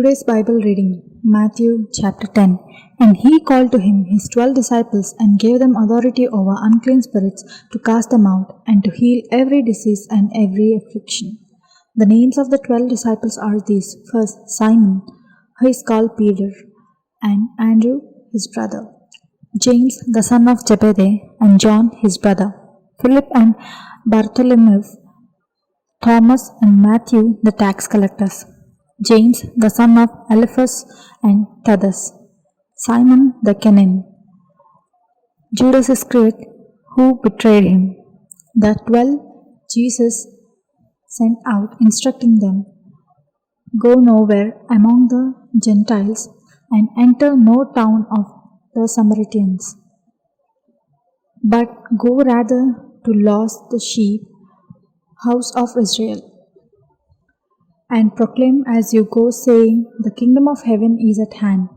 Today's Bible reading, Matthew chapter 10. And he called to him his 12 disciples and gave them authority over unclean spirits to cast them out and to heal every disease and every affliction. The names of the 12 disciples are these. First, Simon, who is called Peter, and Andrew, his brother, James, the son of Zebedee, and John, his brother, Philip and Bartholomew, Thomas and Matthew, the tax collectors, James, the son of Alphaeus and Thaddeus, Simon the Canaan, Judas Iscariot, who betrayed him. The 12 Jesus sent out, instructing them, "Go nowhere among the Gentiles and enter no town of the Samaritans, but go rather to lost the sheep house of Israel, and proclaim as you go, saying, the kingdom of heaven is at hand.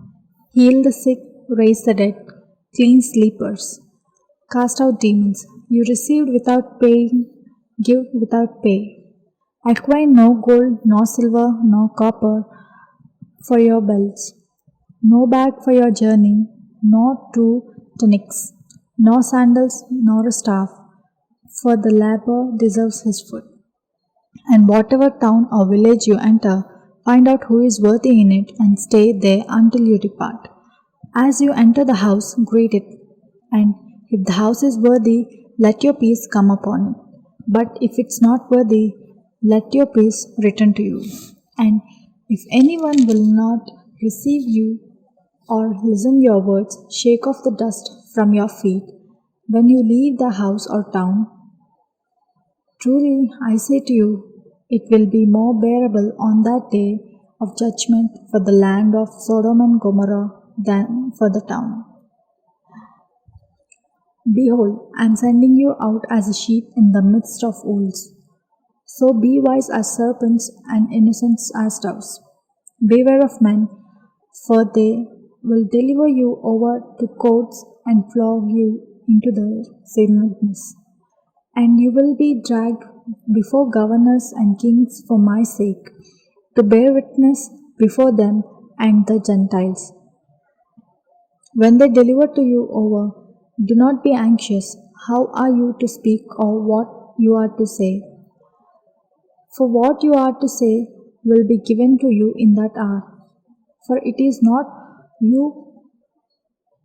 Heal the sick, raise the dead, cleanse lepers, cast out demons. You received without paying, give without pay. Acquire no gold, nor silver, nor copper for your belts, no bag for your journey, nor 2 tunics, nor sandals, nor a staff, for the laborer deserves his food. And whatever town or village you enter, find out who is worthy in it, and stay there until you depart. As you enter the house, greet it, and if the house is worthy, let your peace come upon it. But if it's not worthy, let your peace return to you. And if anyone will not receive you or listen your words, shake off the dust from your feet when you leave the house or town. Truly, I say to you, it will be more bearable on that day of judgment for the land of Sodom and Gomorrah than for the town. Behold, I am sending you out as a sheep in the midst of wolves. So be wise as serpents and innocent as doves. Beware of men, for they will deliver you over to courts and flog you into the synagogues. And you will be dragged before governors and kings for my sake, to bear witness before them and the Gentiles. When they deliver to you over, do not be anxious how are you to speak or what you are to say. For what you are to say will be given to you in that hour. For it is not you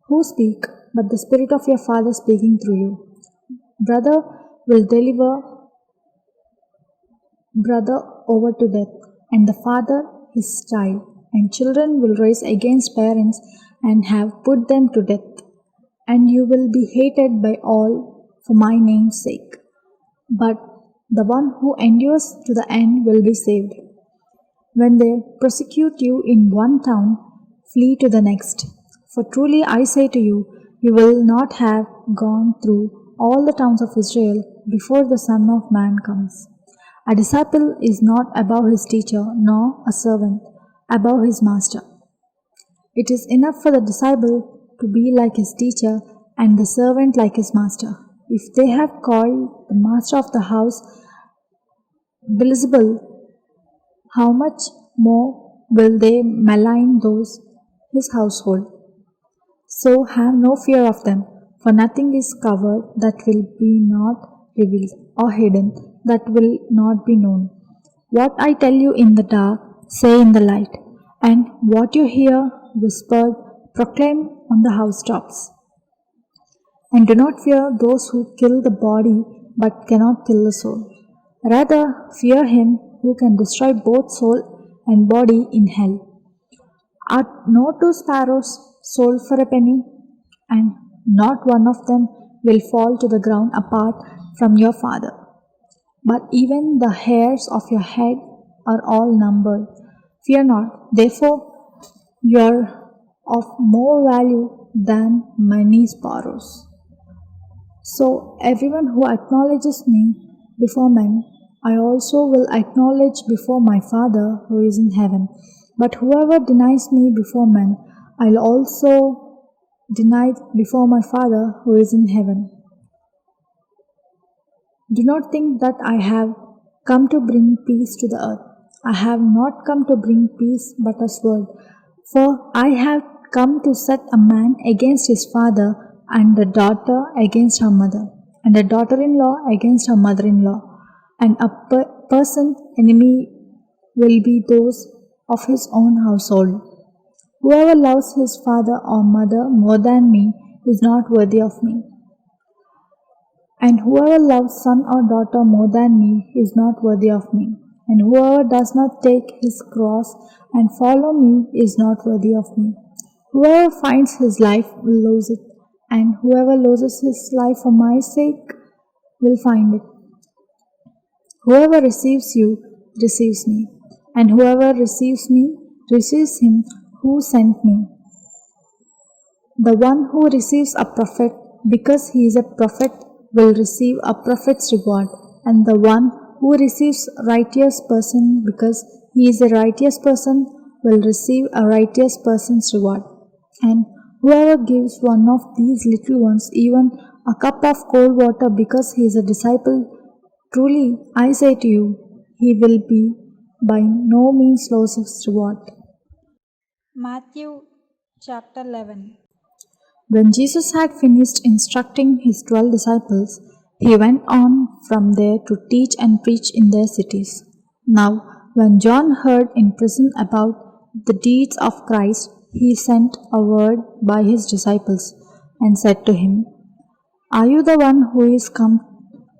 who speak, but the Spirit of your Father speaking through you. Brother will deliver brother over to death, and the father his child, and children will rise against parents and have put them to death. And you will be hated by all for my name's sake. But the one who endures to the end will be saved. When they persecute you in one town, flee to the next. For truly I say to you, you will not have gone through all the towns of Israel before the Son of Man comes. A disciple is not above his teacher, nor a servant above his master. It is enough for the disciple to be like his teacher and the servant like his master. If they have called the master of the house Beelzebul, how much more will they malign those his household? So have no fear of them, for nothing is covered that will be not revealed, or hidden that will not be known. What I tell you in the dark, say in the light, and what you hear whispered, proclaim on the housetops. And do not fear those who kill the body, but cannot kill the soul. Rather, fear him who can destroy both soul and body in hell. Are no 2 sparrows sold for a penny? And not one of them will fall to the ground apart from your Father. But even the hairs of your head are all numbered. Fear not, therefore you are of more value than many sparrows. So everyone who acknowledges me before men, I also will acknowledge before my Father who is in heaven. But whoever denies me before men, I'll also deny before my Father who is in heaven. Do not think that I have come to bring peace to the earth. I have not come to bring peace but a sword. For I have come to set a man against his father, and a daughter against her mother, and a daughter-in-law against her mother-in-law, and a person enemy will be those of his own household. Whoever loves his father or mother more than me is not worthy of me. And whoever loves son or daughter more than me is not worthy of me. And whoever does not take his cross and follow me is not worthy of me. Whoever finds his life will lose it, and whoever loses his life for my sake will find it. Whoever receives you receives me, and whoever receives me receives him who sent me. The one who receives a prophet because he is a prophet will receive a prophet's reward, and the one who receives a righteous person because he is a righteous person will receive a righteous person's reward. And whoever gives one of these little ones even a cup of cold water because he is a disciple, truly I say to you, he will be by no means lose his reward. Matthew chapter 11. When Jesus had finished instructing his 12 disciples, he went on from there to teach and preach in their cities. Now, when John heard in prison about the deeds of Christ, he sent a word by his disciples and said to him, "Are you the one who is come,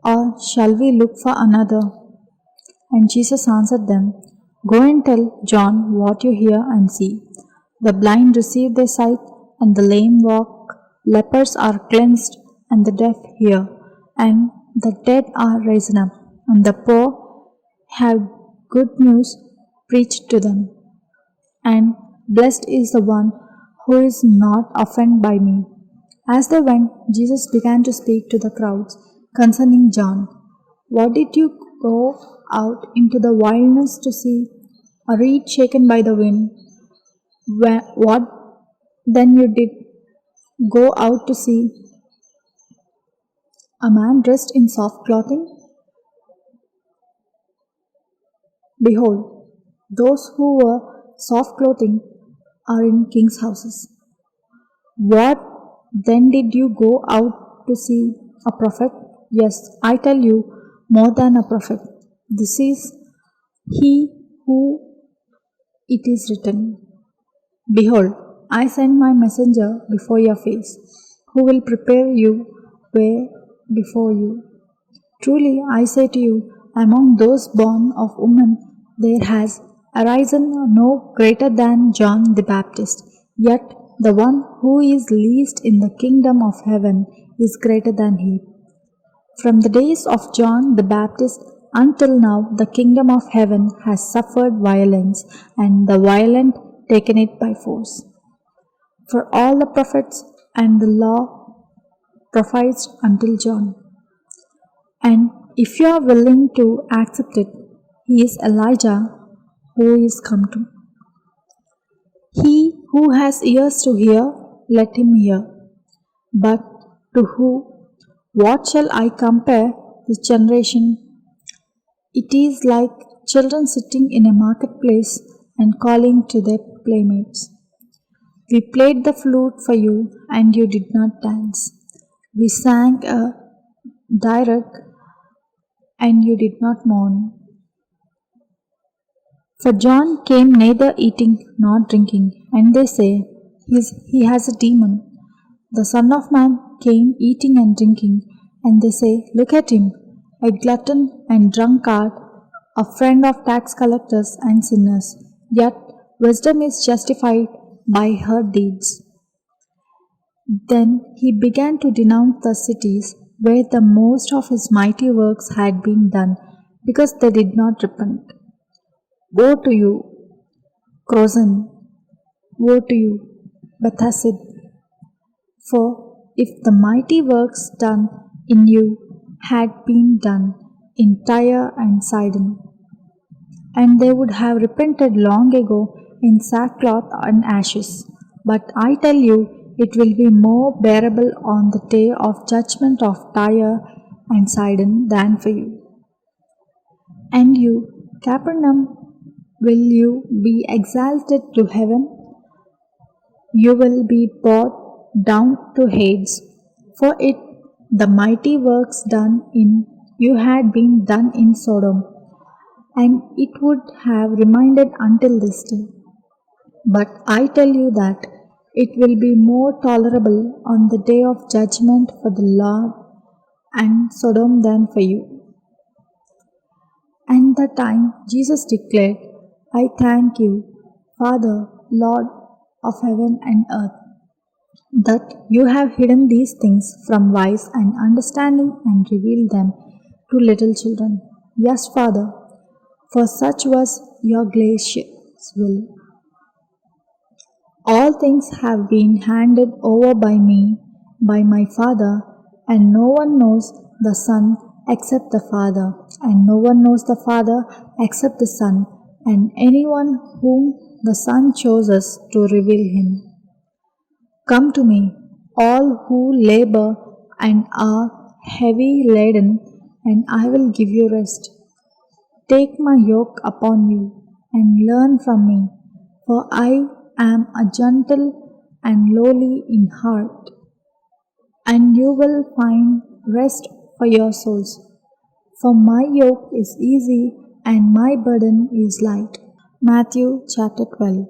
or shall we look for another?" And Jesus answered them, "Go and tell John what you hear and see. The blind receive their sight, and the lame walk, lepers are cleansed, and the deaf hear, and the dead are raised up, and the poor have good news preached to them. And blessed is the one who is not offended by me." As they went, Jesus began to speak to the crowds concerning John. "What did you go out into the wilderness to see? A reed shaken by the wind? What then you did go out to see? A man dressed in soft clothing? Behold, those who wear soft clothing are in kings' houses. What then did you go out to see? A prophet? Yes, I tell you, more than a prophet. This is he who it is written, 'Behold, I send my messenger before your face, who will prepare your way before you.' Truly, I say to you, among those born of woman, there has arisen no greater than John the Baptist. Yet the one who is least in the kingdom of heaven is greater than he. From the days of John the Baptist until now, the kingdom of heaven has suffered violence, and the violent taken it by force. For all the prophets and the law prophesied until John. And if you are willing to accept it, he is Elijah who is come to. He who has ears to hear, let him hear. But to who? What shall I compare this generation? It is like children sitting in a marketplace and calling to their playmates. We played the flute for you, and you did not dance. We sang a dirge, and you did not mourn. For John came neither eating nor drinking, and they say, he has a demon. The Son of Man came eating and drinking, and they say, Look at him, a glutton and drunkard, a friend of tax collectors and sinners. Yet wisdom is justified by her deeds. Then he began to denounce the cities where the most of his mighty works had been done, because they did not repent. Woe to you, Chorazin! Woe to you, Bethsaida! For if the mighty works done in you had been done in Tyre and Sidon, and they would have repented long ago in sackcloth and ashes. But I tell you, it will be more bearable on the day of judgment of Tyre and Sidon than for you. And you, Capernaum, will you be exalted to heaven? You will be brought down to Hades. For it the mighty works done in you had been done in Sodom, and it would have remained until this day. But I tell you that it will be more tolerable on the day of judgment for the Lord and Sodom than for you. And that time Jesus declared, I thank you, Father, Lord of heaven and earth, that you have hidden these things from wise and understanding and revealed them to little children. Yes, Father, for such was your gracious will. All things have been handed over by me, by my Father, and no one knows the Son except the Father, and no one knows the Father except the Son, and anyone whom the Son chooses to reveal him. Come to me, all who labor and are heavy laden, and I will give you rest. Take my yoke upon you, and learn from me, for I am a gentle and lowly in heart, and you will find rest for your souls. For my yoke is easy and my burden is light. Matthew chapter 12.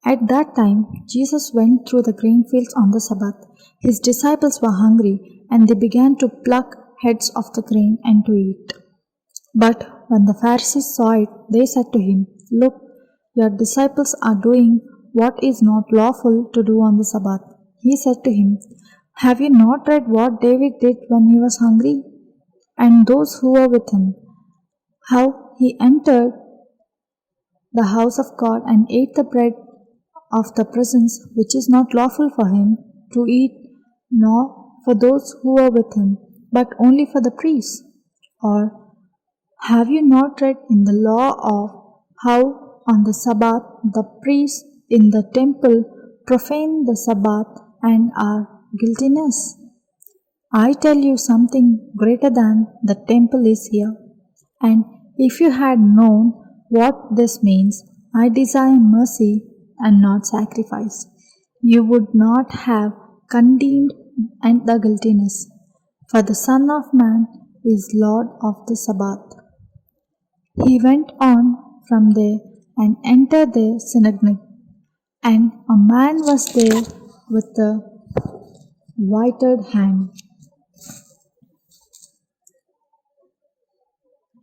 At that time, Jesus went through the grain fields on the Sabbath. His disciples were hungry, and they began to pluck heads of the grain and to eat. But when the Pharisees saw it, they said to him, Look, your disciples are doing what is not lawful to do on the Sabbath. He said to him, Have you not read what David did when he was hungry? And those who were with him, how he entered the house of God and ate the bread of the presence, which is not lawful for him to eat, nor for those who were with him, but only for the priests? Or have you not read in the law of how on the Sabbath the priests in the temple profane the Sabbath and are guiltiness? I tell you something greater than the temple is here. And if you had known what this means, I desire mercy and not sacrifice, you would not have condemned and the guiltiness. For the Son of Man is Lord of the Sabbath. He went on from there and entered the synagogue, and a man was there with a withered hand.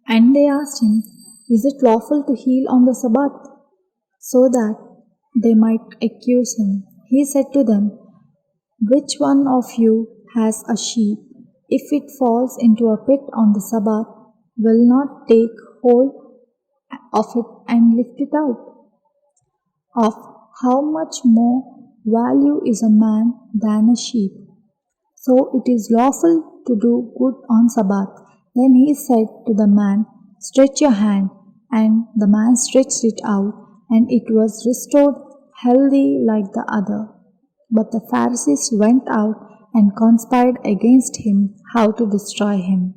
And they asked him, Is it lawful to heal on the Sabbath? So that they might accuse him. He said to them, Which one of you has a sheep? If it falls into a pit on the Sabbath, will not take hold of it and lift it out? Of how much more value is a man than a sheep? So it is lawful to do good on Sabbath. Then he said to the man, Stretch your hand. And the man stretched it out, and it was restored healthy like the other. But the Pharisees went out and conspired against him how to destroy him.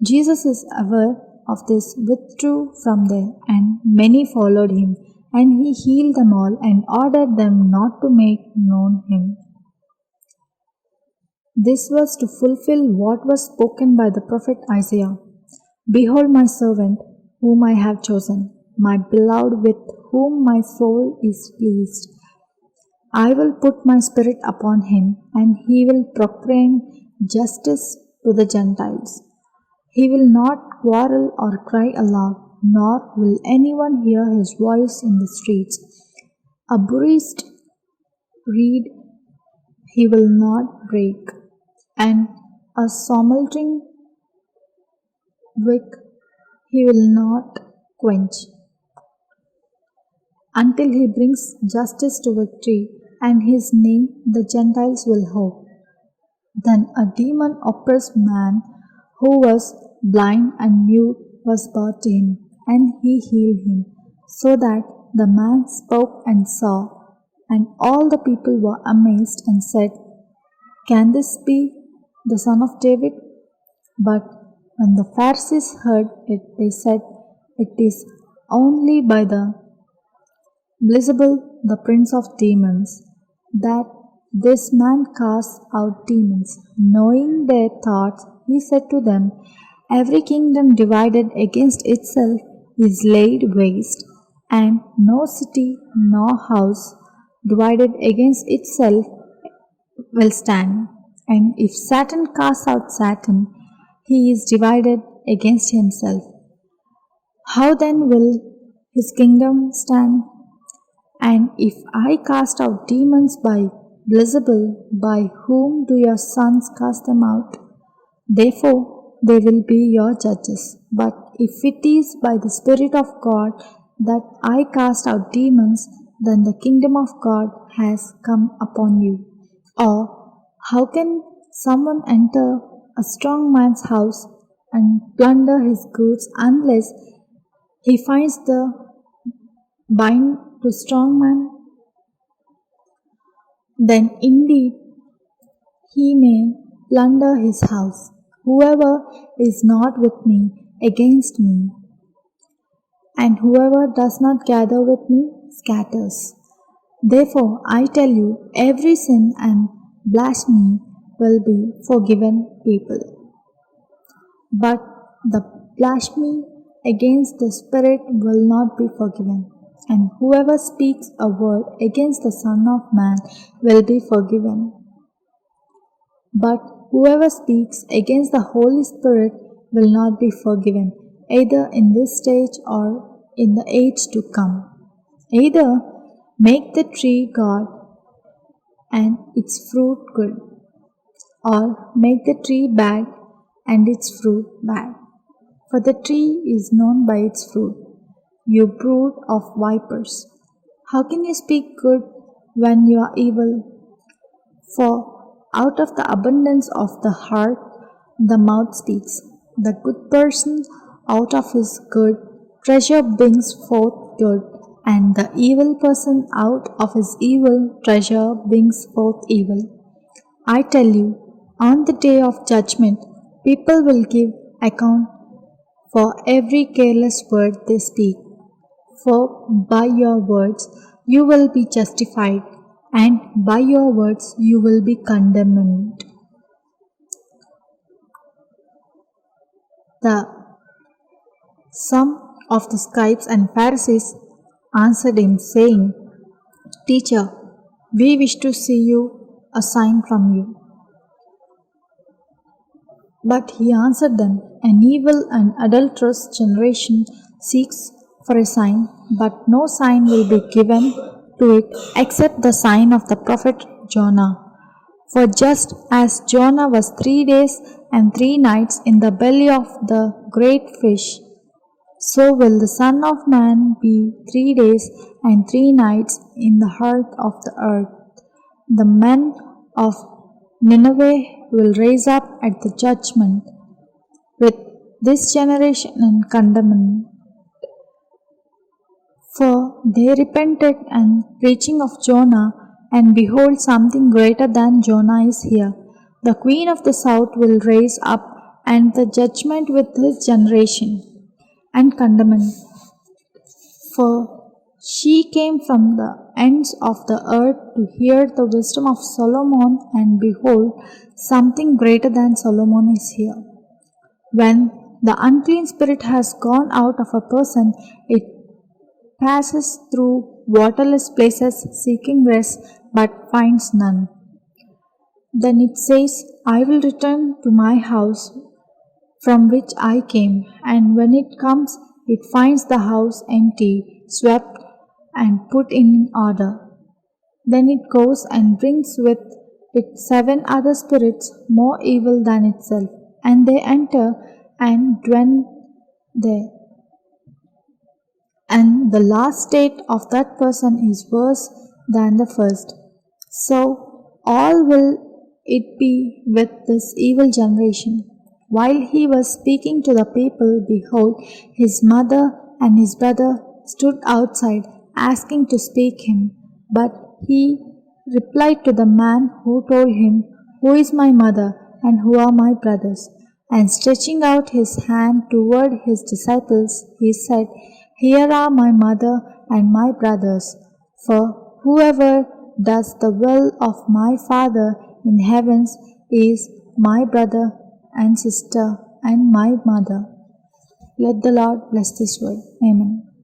Jesus is aware of this, withdrew from there, and many followed him, and he healed them all and ordered them not to make known him. This was to fulfill what was spoken by the prophet Isaiah. Behold my servant, whom I have chosen, my beloved with whom my soul is pleased. I will put my spirit upon him, and he will proclaim justice to the Gentiles. He will not quarrel or cry aloud, nor will anyone hear his voice in the streets. A bruised reed he will not break, and a smoldering wick he will not quench, until he brings justice to victory, and his name the Gentiles will hope. Then a demon-oppressed man who was blind and mute was brought to him, and he healed him, so that the man spoke and saw. And all the people were amazed and said, Can this be the son of David? But when the Pharisees heard it, they said, It is only by the Beelzebul, the prince of demons, that this man casts out demons. Knowing their thoughts, he said to them, every kingdom divided against itself is laid waste, and no city nor house divided against itself will stand. And if Satan casts out Satan, he is divided against himself. How then will his kingdom stand? And if I cast out demons by Beelzebul, by whom do your sons cast them out? Therefore, they will be your judges. But if it is by the Spirit of God that I cast out demons, then the kingdom of God has come upon you. Or how can someone enter a strong man's house and plunder his goods unless he finds the bind to strong man? Then indeed he may plunder his house. Whoever is not with me against me, and whoever does not gather with me scatters. Therefore I tell you, every sin and blasphemy will be forgiven people, but the blasphemy against the Spirit will not be forgiven. And whoever speaks a word against the Son of Man will be forgiven. But whoever speaks against the Holy Spirit will not be forgiven, either in this stage or in the age to come. Either make the tree God and its fruit good, or make the tree bad and its fruit bad. For the tree is known by its fruit. You brood of vipers, how can you speak good when you are evil? For out of the abundance of the heart the mouth speaks. The good person out of his good treasure brings forth good, and the evil person out of his evil treasure brings forth evil. I tell you, on the day of judgment, people will give account for every careless word they speak. For by your words you will be justified, and by your words you will be condemned. Some of the scribes and Pharisees answered him, saying, Teacher, we wish to see you a sign from you. But he answered them, an evil and adulterous generation seeks for a sign, but no sign will be given to it except the sign of the prophet Jonah. For just as Jonah was 3 days and 3 nights in the belly of the great fish, so will the Son of Man be 3 days and 3 nights in the heart of the earth. The men of Nineveh will raise up at the judgment with this generation and condemn it. For they repented and preaching of Jonah, and behold, something greater than Jonah is here. The queen of the south will raise up and the judgment with this generation and condemn it. For she came from the ends of the earth to hear the wisdom of Solomon, and behold, something greater than Solomon is here. When the unclean spirit has gone out of a person, it passes through waterless places seeking rest, but finds none. Then it says, I will return to my house from which I came, and when it comes, it finds the house empty, swept, and put in order. Then it goes and brings with it 7 other spirits more evil than itself, and they enter and dwell there. And the last state of that person is worse than the first. So all will it be with this evil generation. While he was speaking to the people, behold, his mother and his brother stood outside, asking to speak him. But he replied to the man who told him, Who is my mother, and who are my brothers? And stretching out his hand toward his disciples, he said, Here are my mother and my brothers, for whoever does the will of my Father in heavens is my brother and sister and my mother. Let the Lord bless this word. Amen.